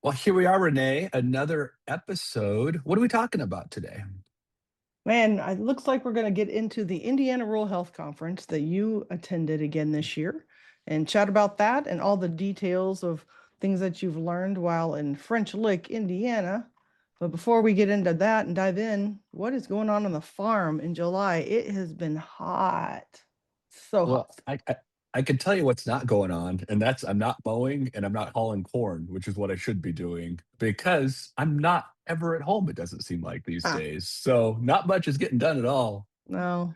Well, here we are, Renee, another episode. What are we talking about today? Man, it looks like we're going to get into the Indiana Rural Health Conference that you attended again this year and chat about that and all the details of things that you've learned while in French Lick, Indiana. But before we get into that and dive in, what is going on the farm in July? It has been hot. So Well, hot. I can tell you what's not going on, and that's I'm not mowing and I'm not hauling corn, which is what I should be doing because I'm not ever at home, it doesn't seem like these Ah, days. So not much is getting done at all. no.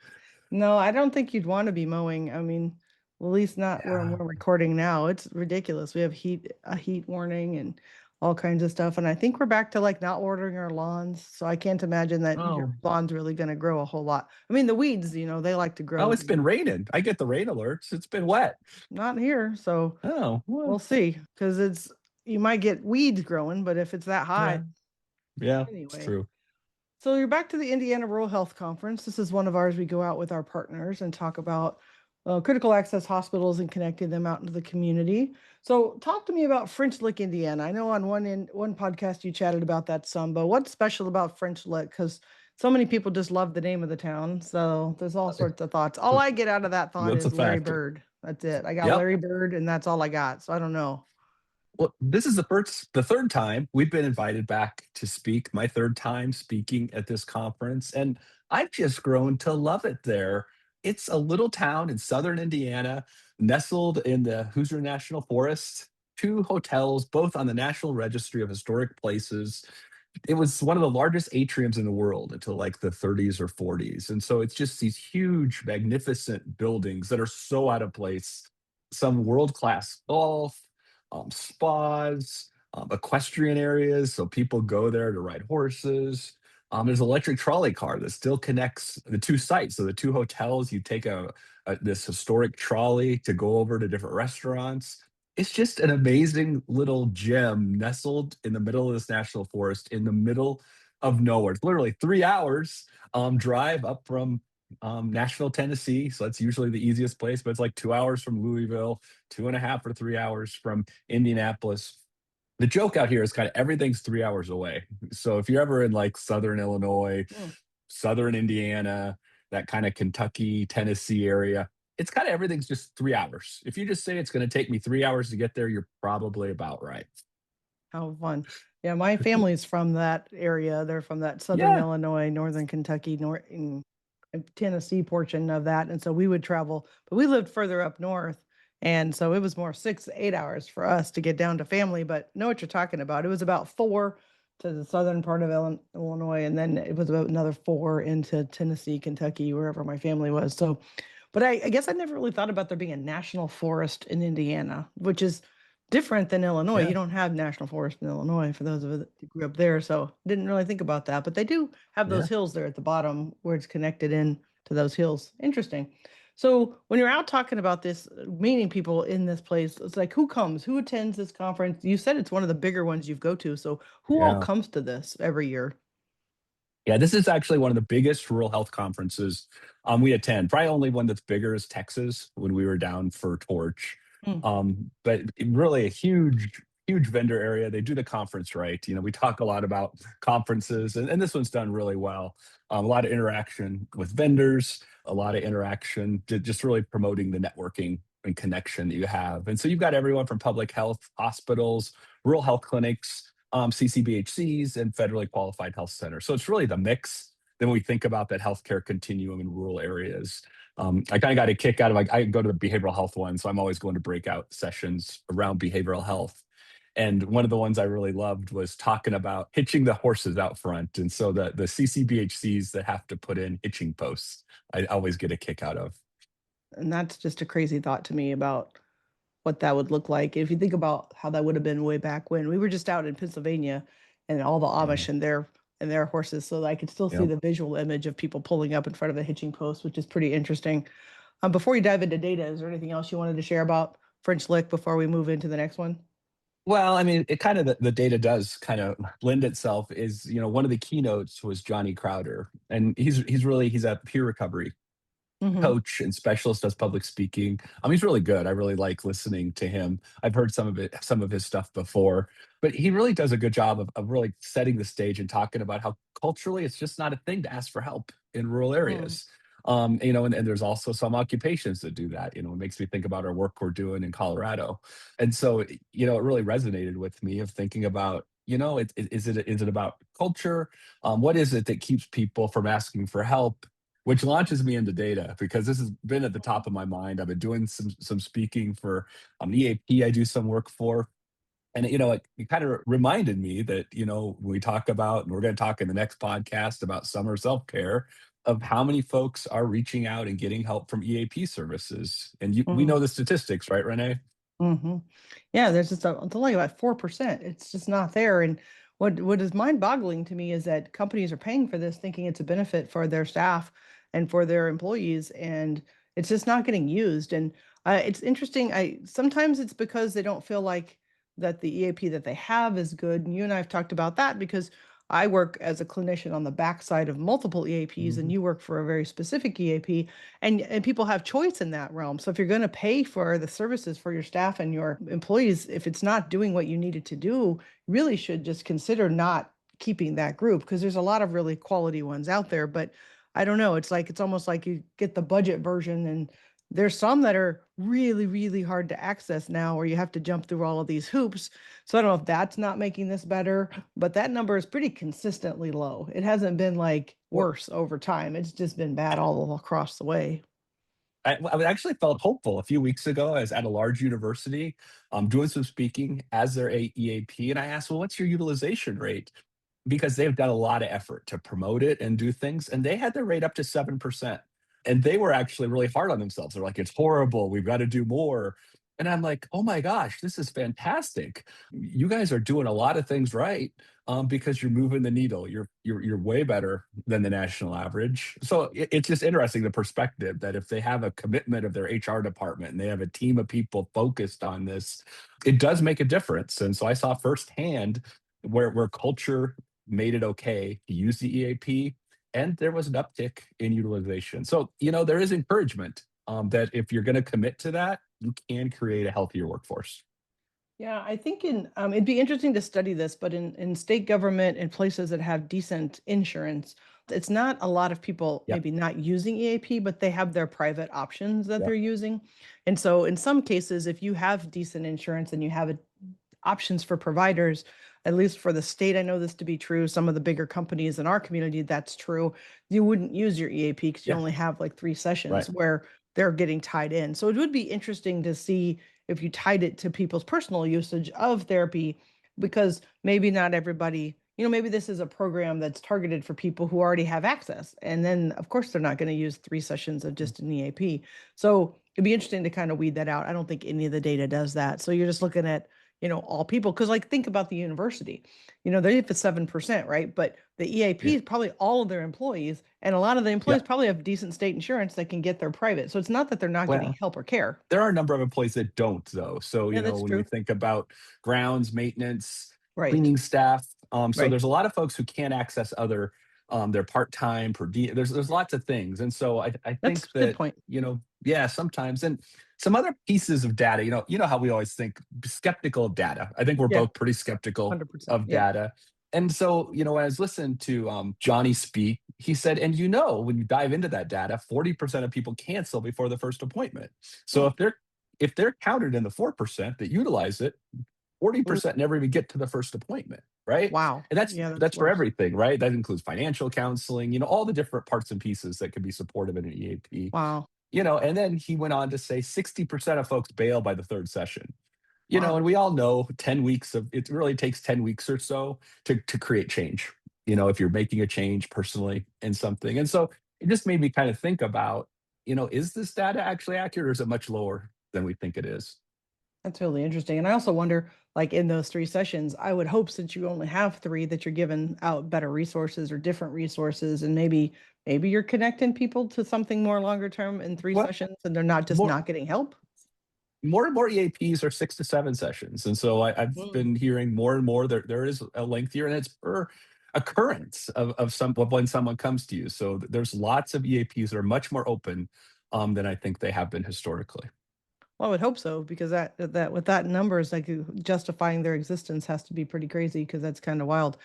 No, I don't think you'd want to be mowing. I mean, at least not where Yeah. we're recording now. It's ridiculous. We have a heat warning and all kinds of stuff. And I think we're back to like not watering our lawns. So I can't imagine that your Oh, lawn's really going to grow a whole lot. I mean, the weeds, they like to oh, grow. it's been raining. I get the rain alerts. It's been wet. Not here. So Oh, we'll well, see. Because you might get weeds growing, but if it's that hot, yeah, yeah, it's anyway. true. So you're back to the Indiana Rural Health Conference. This is one of ours. We go out with our partners and talk about critical access hospitals and connecting them out into the community. So talk to me about French Lick, Indiana. I know on one podcast you chatted about that some, but what's special about French Lick? Because so many people just love the name of the town. So there's all sorts of thoughts. All I get out of that thought That's a is Larry fact. Bird. That's it. I got Yep. Larry Bird, and that's all I got. So I don't know. Well, this is the third time we've been invited back to speak. My third time speaking at this conference, and I've just grown to love it there. It's a little town in southern Indiana, nestled in the Hoosier National Forest. Two hotels, both on the National Registry of Historic Places. It was one of the largest atriums in the world until like the 30s or 40s. And so it's just these huge, magnificent buildings that are so out of place. Some world-class golf, spas, equestrian areas. So people go there to ride horses. There's an electric trolley car that still connects the two sites. So the two hotels, you take this historic trolley to go over to different restaurants. It's just an amazing little gem nestled in the middle of this national forest, in the middle of nowhere. It's literally 3 hours drive up from Nashville, Tennessee. So that's usually the easiest place, but it's like 2 hours from Louisville, 2.5 or 3 hours from Indianapolis. The joke out here is kind of everything's 3 hours away. So if you're ever in like Southern Illinois, Hmm. Southern Indiana, that kind of Kentucky, Tennessee area, it's kind of everything's just 3 hours. If you just say it's going to take me 3 hours to get there, you're probably about right. How fun. Yeah, my family's from that area. They're from that southern Yeah. Illinois, northern Kentucky, north in Tennessee portion of that. And so we would travel, but we lived further up north. And so it was more 6, 8 hours for us to get down to family, but know what you're talking about. It was about four to the southern part of Illinois, and then it was about another four into Tennessee, Kentucky, wherever my family was. So, but I guess I never really thought about there being a national forest in Indiana, which is different than Illinois. You Yeah. don't have national forest in Illinois for those of us that grew up there, so didn't really think about that. But they do have those Yeah. hills there at the bottom where it's connected in to those hills. Interesting. So when you're out talking about this, meeting people in this place, it's like who comes, who attends this conference? You said it's one of the bigger ones you've go to. So who all Yeah. comes to this every year? Yeah, this is actually one of the biggest rural health conferences we attend. Probably only one that's bigger is Texas when we were down for Torch. Hmm. But really a huge, huge vendor area. They do the conference right. We talk a lot about conferences, and this one's done really well. A lot of interaction with vendors, a lot of interaction, just really promoting the networking and connection that you have. And so you've got everyone from public health, hospitals, rural health clinics, CCBHCs, and federally qualified health centers. So it's really the mix. Then we think about that healthcare continuum in rural areas. I kind of got a kick out of like I go to the behavioral health one, so I'm always going to breakout sessions around behavioral health. And one of the ones I really loved was talking about hitching the horses out front. And so the CCBHCs that have to put in hitching posts, I always get a kick out of. And that's just a crazy thought to me about what that would look like. If you think about how that would have been way back when we were just out in Pennsylvania and all the Yeah. Amish and their horses, so I could still see Yep. the visual image of people pulling up in front of a hitching post, which is pretty interesting. Before you dive into data, is there anything else you wanted to share about French Lick before we move into the next one? Well, I mean, it kind of the data does kind of lend itself one of the keynotes was Johnny Crowder, and he's a peer recovery Mhm. coach and specialist, does public speaking. He's really good. I really like listening to him. I've heard some of his stuff before, but he really does a good job of really setting the stage and talking about how culturally it's just not a thing to ask for help in rural Mm. areas. And there's also some occupations that do that. It makes me think about our work we're doing in Colorado. And so, it really resonated with me of thinking about, is it about culture? What is it that keeps people from asking for help? Which launches me into data because this has been at the top of my mind. I've been doing some speaking for EAP I do some work for. And it kind of reminded me that, when we talk about, and we're going to talk in the next podcast about summer self-care, of how many folks are reaching out and getting help from EAP services. And we Mm. know the statistics, right, Renee? Mhm. Yeah, there's just it's only about 4%. It's just not there. And what is mind-boggling to me is that companies are paying for this, thinking it's a benefit for their staff and for their employees, and it's just not getting used. And it's interesting. I sometimes it's because they don't feel like that the EAP that they have is good. And you and I have talked about that because I work as a clinician on the backside of multiple EAPs, and Mhm. you work for a very specific EAP, and people have choice in that realm. So if you're going to pay for the services for your staff and your employees, if it's not doing what you need it to do, you really should just consider not keeping that group, because there's a lot of really quality ones out there. But I don't know, it's almost like you get the budget version, and there's some that are really, really hard to access now, where you have to jump through all of these hoops. So I don't know if that's not making this better, but that number is pretty consistently low. It hasn't been like Well, worse over time. It's just been bad all across the way. I actually felt hopeful a few weeks ago. I was at a large university, doing some speaking as their EAP, and I asked, "Well, what's your utilization rate?" Because they've done a lot of effort to promote it and do things, and they had their rate up to 7%. And they were actually really hard on themselves. They're like, "It's horrible. We've got to do more." And I'm like, "Oh my gosh, this is fantastic. You guys are doing a lot of things right, because you're moving the needle. You're way better than the national average." So it's just interesting the perspective that if they have a commitment of their HR department and they have a team of people focused on this, it does make a difference. And so I saw firsthand where culture made it okay to use the EAP, and there was an uptick in utilization. So, there is encouragement, that if you're going to commit to that, you can create a healthier workforce. Yeah, I think it'd be interesting to study this, but in state government and places that have decent insurance, it's not a lot of people Yep. maybe not using EAP, but they have their private options that they're Yep. using. And so in some cases, if you have decent insurance and you have options for providers, at least for the state, I know this to be true. Some of the bigger companies in our community, that's true. You wouldn't use your EAP because you Yeah. only have like 3 sessions Right. where they're getting tied in. So it would be interesting to see if you tied it to people's personal usage of therapy, because maybe not everybody, maybe this is a program that's targeted for people who already have access. And then, of course, they're not going to use 3 sessions of just an EAP. So it'd be interesting to kind of weed that out. I don't think any of the data does that. So you're just looking at all people. Because like think about the university, they have a 7%, right? But the EAP Yeah. is probably all of their employees, and a lot of the employees Yep. probably have decent state insurance that can get their private. So it's not that they're not getting Well, help or care. there are a number of employees that don't, though. So, Yeah, that's when we true. think about grounds, maintenance, Right. cleaning staff, so Right. there's a lot of folks who can't access other, their part-time per diem. There's lots of things. And so I That's think a good that, point. yeah, sometimes. And some other pieces of data, how we always think skeptical of data. I think we're Yeah, both pretty skeptical 100%. of Yeah. data. And so, when I was listening to Johnny speak, he said, and when you dive into that data, 40% of people cancel before the first appointment. So Hmm. if they're counted in the 4% that utilize it, Ooh, 40% never even get to the first appointment, right? wow. And that's Yeah, that's that's for worse. everything, right? That includes financial counseling, all the different parts and pieces that can be supportive in an EAP. Wow. And then he went on to say 60% of folks bail by the third session. And Wow. we all know 10 weeks of it really takes 10 weeks or so to create change, if you're making a change personally in something. And so it just made me kind of think about, is this data actually accurate, or is it much lower than we think it is? That's really interesting. And I also wonder, like in those 3 sessions, I would hope since you only have three that you're giving out better resources or different resources, and maybe you're connecting people to something more longer term in three Well, sessions, and they're not just more not getting help. more and more EAPs are 6 to 7 sessions, and so I've Mm. been hearing more and more there is a lengthier, and it's per occurrence of when someone comes to you. So there's lots of EAPs that are much more open than I think they have been historically. Well, I would hope so because that with that numbers, like justifying their existence has to be pretty crazy because that's kind of wild.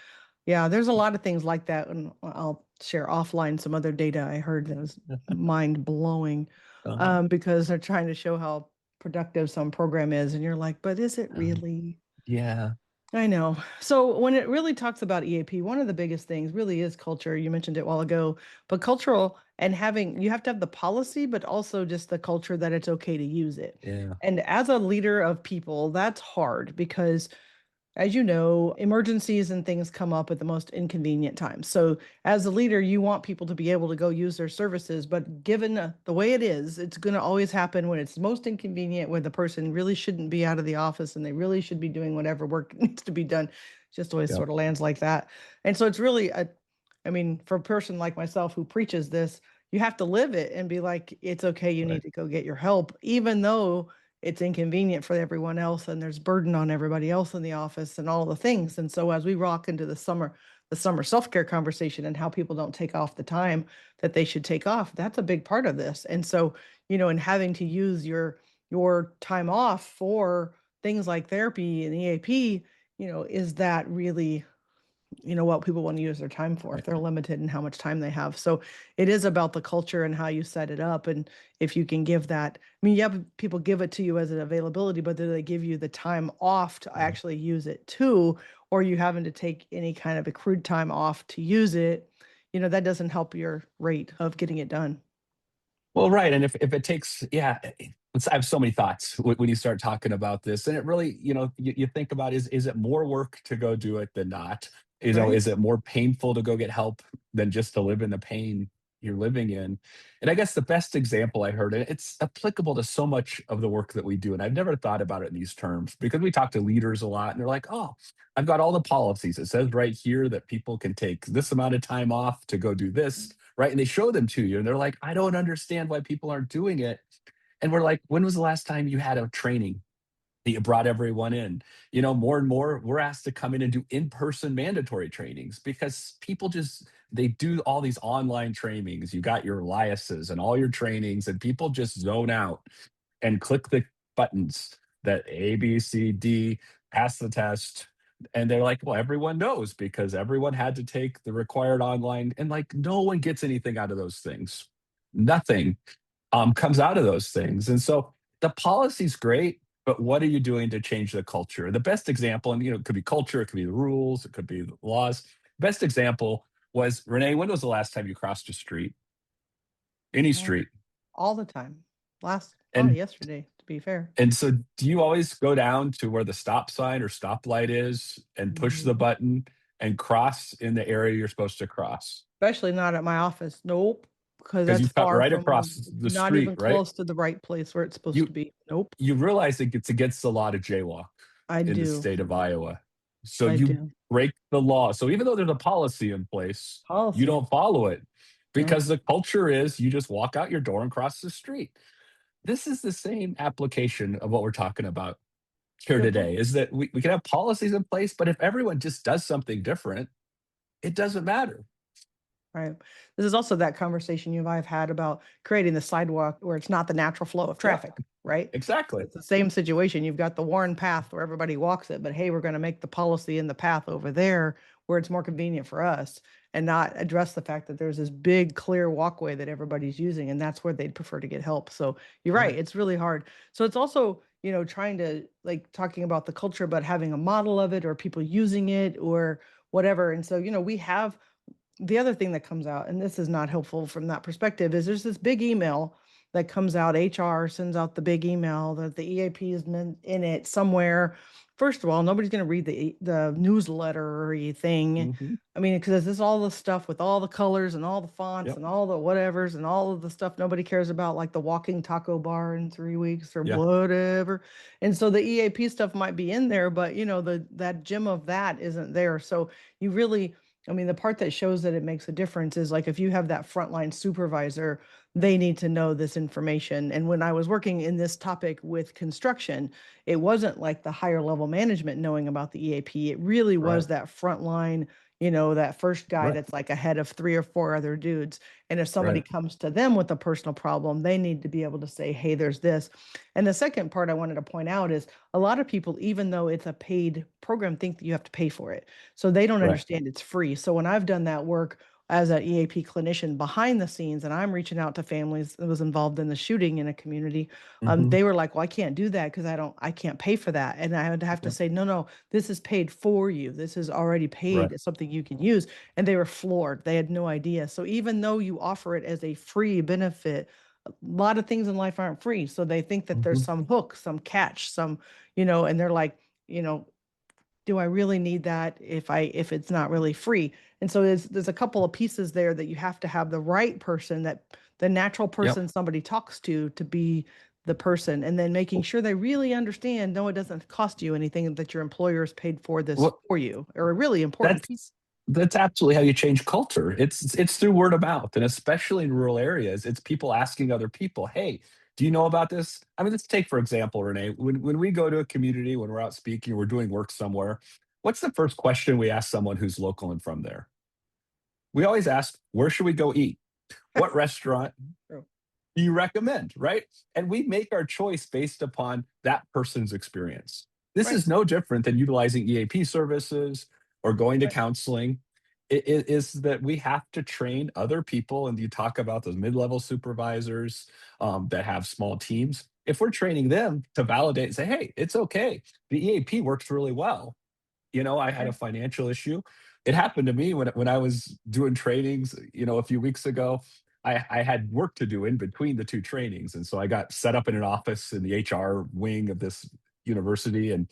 Yeah, there's a lot of things like that, and I'll share offline some other data I heard that was mind blowing, Uh-huh. because they're trying to show how productive some program is, and you're like, but is it Um, really? yeah, I know. So when it really talks about EAP, one of the biggest things really is culture. You mentioned it a while ago, but cultural and having you have to have the policy, but also just the culture that it's okay to use it. yeah, And as a leader of people, that's hard because as you know, emergencies and things come up at the most inconvenient times. So, as a leader, you want people to be able to go use their services, but given the way it is, it's going to always happen when it's most inconvenient, when the person really shouldn't be out of the office and they really should be doing whatever work needs to be done. It just always yep, sort of lands like that. And so, it's really I mean, for a person like myself who preaches this, you have to live it and be like, it's okay, you right, need to go get your help, even though it's inconvenient for everyone else and there's burden on everybody else in the office and all the things. And so as we rock into the summer self-care conversation and how people don't take off the time that they should take off, that's a big part of this. And so, and having to use your time off for things like therapy and EAP, is that really what people want to use their time for if right. they're limited in how much time they have. So it is about the culture and how you set it up. And if you can give that, I mean, yeah, people give it to you as an availability, but do they give you the time off to Yeah. actually use it too? Or you having to take any kind of accrued time off to use it, that doesn't help your rate of getting it done. Well, right, and if it takes, yeah, I have so many thoughts when you start talking about this, and it really, you think about is it more work to go do it than not? Right? Is it more painful to go get help than just to live in the pain you're living in? And I guess the best example I heard, and it's applicable to so much of the work that we do, and I've never thought about it in these terms because we talk to leaders a lot, and they're like, "Oh, I've got all the policies. It says right here that people can take this amount of time off to go do this." Right? And they show them to you, and they're like, I don't understand why people aren't doing it. And we're like, when was the last time you had a training that you brought everyone in? More and more, we're asked to come in and do in person mandatory trainings because people just, they do all these online trainings. You got your liases and all your trainings, and people just zone out and click the buttons that A, B, C, D, pass the test. And they're like, well, everyone knows because everyone had to take the required online, and like no one gets anything out of those things. Nothing comes out of those things. And so the policy's great, but what are you doing to change the culture? The best example, and it could be culture, it could be the rules, it could be the laws. Best example was Renee, when was the last time you crossed a street? Any Well, street. all the time. And Yesterday, to be fair. And so do you always go down to where the stop sign or stoplight is and push the Mhm. button and cross in the area you're supposed to cross? Especially not at my office. Nope. Because Because that's you cut far right from across the not street, even right? close to the right place where it's supposed You to be. Nope. you realize it's against the law to jaywalk I in the do. state of Iowa. So I you do. break the law. So even though there's a policy in place, you Policy. don't follow it Nope. because the culture is you just walk out your door and cross the street. This is the same application of what we're talking about here Good point. today is that we can have policies in place, but if everyone just does something different, it doesn't matter. Right. This is also that conversation you and I have had about creating the sidewalk where it's not the natural flow of Yeah, traffic, right? So exactly. it's the same situation. You've got the worn path where everybody walks it, but hey, we're going to make the policy in the path over there where it's more convenient for us and not address the fact that there's this big clear walkway that everybody's using and that's where they'd prefer to get help. So you're right, Right. it's really hard. So it's also, trying to like talking about the culture, but having a model of it or people using it or whatever. And so, we have the other thing that comes out, and this is not helpful from that perspective, is there's this big email that comes out. HR sends out the big email that the EAP is in it somewhere. First of all, nobody's going to read the newsletter thing. Mhm. I mean, because this is all the stuff with all the colors and all the fonts Yep. and all the whatevers and all of the stuff nobody cares about, like the walking taco bar in 3 weeks or Yeah. whatever. And so the EAP stuff might be in there, but that gem of that isn't there. So you really I mean, the part that shows that it makes a difference is like if you have that frontline supervisor, they need to know this information. And when I was working in this topic with construction, it wasn't like the higher level management knowing about the EAP. It really Right. was that frontline, that first guy Right. that's like ahead of three or four other dudes. And if somebody Right. comes to them with a personal problem, they need to be able to say, hey, there's this. And the second part I wanted to point out is a lot of people, even though it's a paid program, think that you have to pay for it. So they don't Right. understand it's free. So when I've done that work as an EAP clinician behind the scenes, and I'm reaching out to families that was involved in the shooting in a community, Hmm. they were like, well, I can't do that because I can't pay for that. And I would have to Yep. say, no, no, this is paid for you. This is already paid. Right. It's something you can use. And they were floored. They had no idea. So even though you offer it as a free benefit, a lot of things in life aren't free. So they think that there's Hmm. some hook, some catch, and they're like, you know, do I really need that if it's not really free? And so there's a couple of pieces there that you have to have the right person, that the natural Yep. person somebody talks to be the person, and then making sure they really understand, no, it doesn't cost you anything, that your employer has paid for this Well, for you, or a really important that's piece. that's absolutely how you change culture. It's through word of mouth, and especially in rural areas, it's people asking other people, "Hey, do you know about this?" I mean, let's take for example, Renee. When we go to a community, when we're out speaking, or we're doing work somewhere, what's the first question we ask someone who's local and from there? We always ask, "Where should we go eat? What restaurant True. you recommend?" Right? And we make our choice based upon that person's experience. This Right. is no different than utilizing EAP services or going to Right. counseling. It is that we have to train other people, and you talk about those mid-level supervisors that have small teams. If we're training them to validate and say, "Hey, it's okay. The EAP works really well." I had a Right. financial issue. It happened to me when I was doing trainings, a few weeks ago. I had work to do in between the two trainings, and so I got set up in an office in the HR wing of this university. And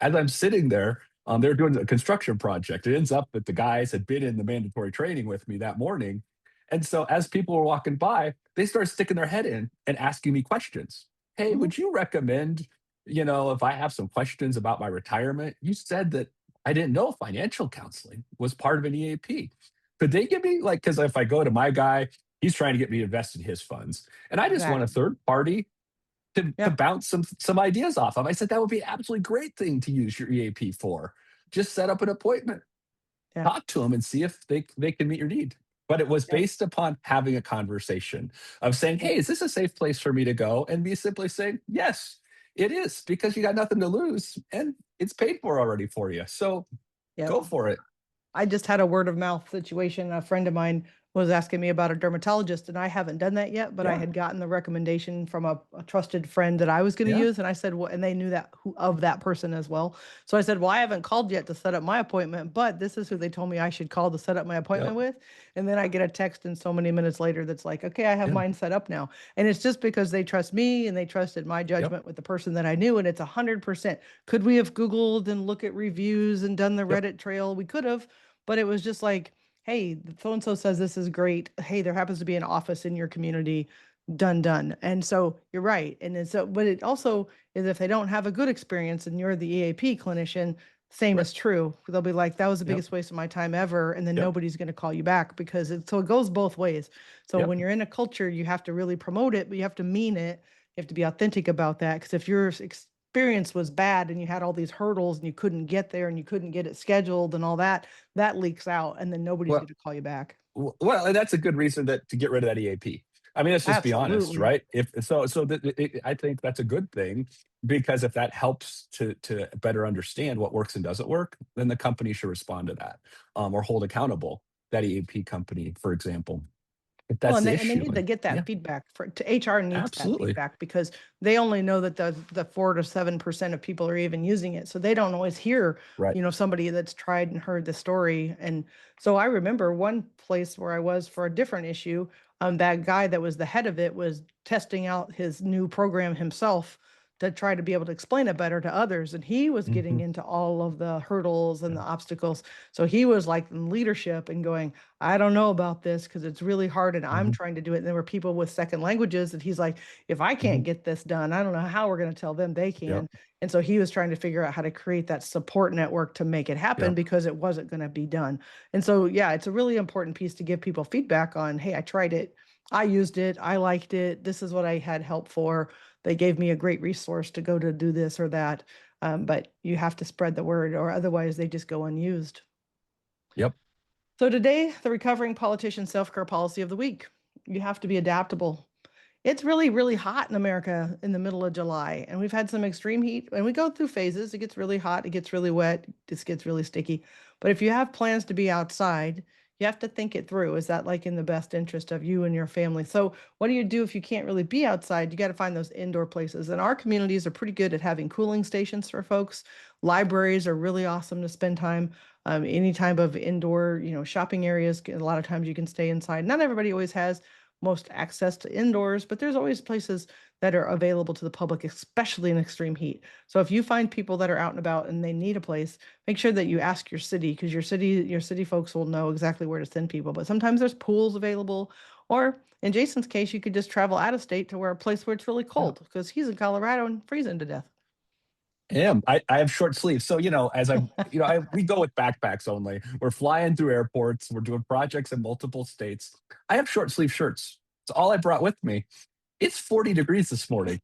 as I'm sitting there, they're doing a construction project. It ends up that the guys had been in the mandatory training with me that morning, and so as people were walking by, they started sticking their head in and asking me questions. "Hey, Mhm. would you recommend, if I have some questions about my retirement? You said that I didn't know financial counseling was part of an EAP. Could they give me like, because if I go to my guy, he's trying to get me to invest in his funds, and I just want a Exactly. third party to Yeah. bounce some ideas off of." I said that would be an absolutely great thing to use your EAP for. Just set up an appointment, Yeah. talk to them, and see if they can meet your need. But it was Yep. based upon having a conversation of saying, Yep. "Hey, is this a safe place for me to go?" And me simply saying, "Yes, it is," because you got nothing to lose and it's paid for already for you. So Yep. go for it. I just had a word of mouth situation. A friend of mine was asking me about a dermatologist, and I haven't done that yet, but I Yeah. had gotten the recommendation from a trusted friend that I was going to Yeah. use. And I said, well, and they knew that who of that person as well. So I said, well, I haven't called yet to set up my appointment, but this is who they told me I should call to set up my appointment Yep. with. And then I get a text in so many minutes later that's like, okay, I have Yeah. mine set up now. And it's just because they trust me and they trusted my Yep. judgment with the person that I knew. And it's 100%. Could we have Googled and look at reviews and done the Yep. Reddit trail? We could have, but it was just like, hey, so and so says this is great. Hey, there happens to be an office in your community. Done, done. And so you're right. And it's so, but it also is, if they don't have a good experience and you're the EAP clinician, same Right. is true. They'll be like, that was the Yep. biggest waste of my time ever. And then Yep. nobody's going to call you back, because so it goes both ways. So Yep. when you're in a culture, you have to really promote it, but you have to mean it. You have to be authentic about that. Because if your experience was bad and you had all these hurdles and you couldn't get there and you couldn't get it scheduled and all that, that leaks out, and then nobody's Well, going to call you back. well, and that's a good reason that to get rid of that EAP. I mean, let's just be honest, Absolutely. right? If so that I think that's a good thing, because if that helps to better understand what works and doesn't work, then the company should respond to that, or hold accountable that EAP company, for example, if Well, that's the and they issue. need to And get yeah, that feedback. For to HR needs that absolutely. feedback, because they only know that the 4 to 7% of people are even using it. So they don't always hear, Right. somebody that's tried and heard the story. And so I remember one place where I was for a different issue. That guy that was the head of it was testing out his new program himself to try to be able to explain it better to others. And he was getting Mhm. into all of the hurdles and Yeah. the obstacles. So he was like in leadership and going, I don't know about this because it's really hard and I'm Mhm. trying to do it. And there were people with second languages that he's like, if I can't Mhm. get this done, I don't know how we're going to tell them they Yep. can. And so he was trying to figure out how to create that support network to make it happen, Yep. because it wasn't going to be done. And so, yeah, it's a really important piece to give people feedback on, hey, I tried it. I used it. I liked it. This is what I had help for. They gave me a great resource to go to do this or that. But you have to spread the word, or otherwise they just go unused. Yep. So today, the recovering politician self-care policy of the week. You have to be adaptable. It's really, really hot in America in the middle of July, and we've had some extreme heat, and we go through phases. It gets really hot, it gets really wet, it gets really sticky. But if you have plans to be outside, you have to think it through. Is that like in the best interest of you and your family? So, what do you do if you can't really be outside? You got to find those indoor places. And our communities are pretty good at having cooling stations for folks. Libraries are really awesome to spend time. Any type of indoor, shopping areas. A lot of times you can stay inside. Not everybody always has most access to indoors, but there's always places that are available to the public, especially in extreme heat. So if you find people that are out and about and they need a place, make sure that you ask your city because your city folks will know exactly where to send people. But sometimes there's pools available, or in Jason's case, you could just travel out of state to where a place where it's really Yeah. cold because he's in Colorado and freezing to death. I have short sleeves. So, as we go with backpacks only. We're flying through airports. We're doing projects in multiple states. I have short sleeve shirts. It's all I brought with me. It's 40 degrees this morning.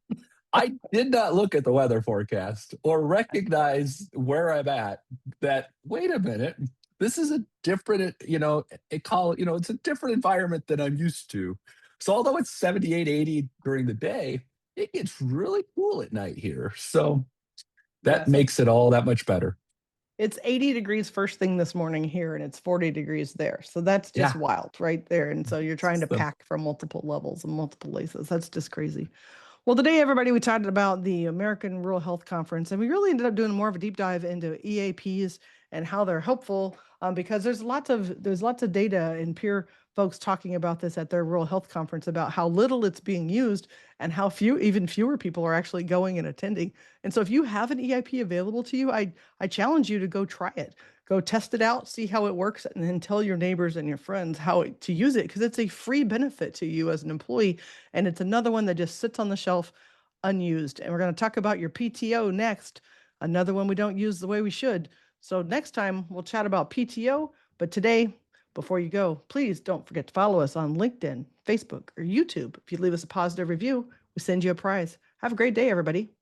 I did not look at the weather forecast or recognize where I'm at that, wait a minute, this is a different, it's a different environment than I'm used to. So although it's 78, 80 during the day, it gets really cool at night here. So that Yeah, so makes it all that much better. it's 80 degrees first thing this morning here, and it's 40 degrees there. So that's just Yeah. wild right there. And so you're trying to So, pack from multiple levels and multiple places. That's just crazy. Well, today, everybody, we talked about the American Rural Health Conference, and we really ended up doing more of a deep dive into EAPs and how they're helpful because there's lots of data and peer folks talking about this at their Rural Health Conference about how little it's being used and how even fewer people are actually going and attending. And so, if you have an EIP available to you, I challenge you to go try it. Go test it out, see how it works, and then tell your neighbors and your friends to use it because it's a free benefit to you as an employee, and it's another one that just sits on the shelf unused. And we're going to talk about your PTO next, another one we don't use the way we should. So next time we'll chat about PTO, but today, before you go, please don't forget to follow us on LinkedIn, Facebook, or YouTube. If you leave us a positive review, we send you a prize. Have a great day, everybody.